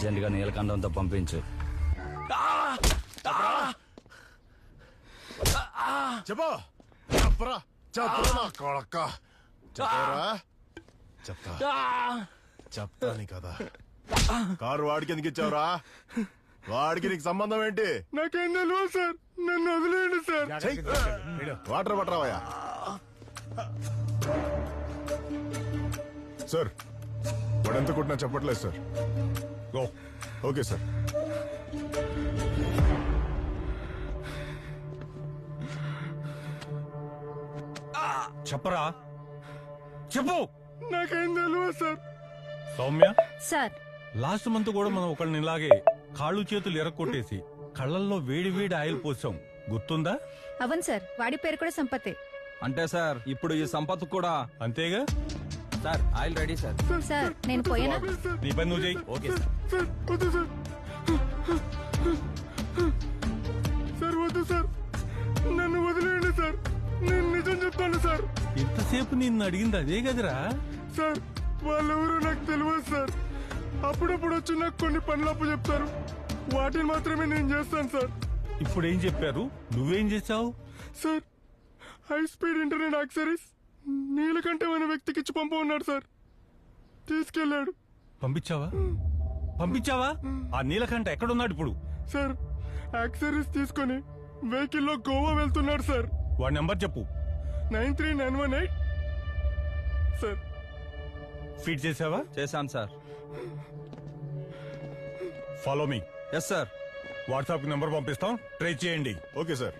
అర్జెంటుగా నీలకంఠంతో పంపించు. చెప్పు చెప్పరా చెప్పరా నా కొడక్క చెప్పరా చెప్తాను కదా. కారు వాడికి ఎందుకు ఇచ్చావురా? వాడికి నీకు సంబంధం ఏంటి? నాకేం తెలియదు సార్, నన్ను వదిలేయండి సార్. వాటర్ పట్టరావయ్యా. సార్ వాడెంత కొట్టినా చెప్పట్లేదు సార్. Okay sir. చెప్పరా, చెప్పు. నాకేం తెలియదు sir. Soumya, sir last month కూడా మనం ఒకళ్ళని ఇలాగే కాళ్ళు చేతులు ఎరక్కొట్టేసి కళ్ళల్లో వేడి వేడి ఆయిల్ పోసాం, గుర్తుందా? అవును సార్, వాడి పేరు కూడా సంపత్తే. అంటే సార్ ఇప్పుడు ఈ సంపత్ కూడా అంతేగా? Sir oil ready sir. Sir నేను పోయానా? నీ పని నువ్వు చెయ్యి. Okay sir. సార్ వద్దు సార్, సార్ వద్దు సార్, నన్ను వదిలేయండి సార్. నేను నిజం చెప్తాను సార్. ఇంతసేపు నిన్ను అడిగింది అదే కదరా? సార్ వాళ్ళెవరో నాకు తెలియదు సార్. అప్పుడప్పుడు వచ్చి నాకు కొన్ని పనులప్పు చెప్తారు, వాటిని మాత్రమే నేను చేస్తాను సార్. ఇప్పుడు ఏం చెప్పారు, నువ్వేం చేశావు? Sir high speed internet accessories Neelakantam అనే వ్యక్తికి ఇచ్చి పంపమన్నాడు సార్. తీసుకెళ్ళాడు. పంపించావా? పంపించావా? ఆ నీలకంఠ ఎక్కడున్నాడు ఇప్పుడు? సార్ యాక్సెసరీస్ తీసుకొని వెహికల్లో గోవా వెళ్తున్నాడు సార్. వాడి నెంబర్ చెప్పు. 93918 సార్. ఫీడ్ చేసావా? చేశాను sir. Follow me. Yes sir. WhatsApp కి నెంబర్ పంపిస్తాం, ట్రై చేయండి. Okay sir.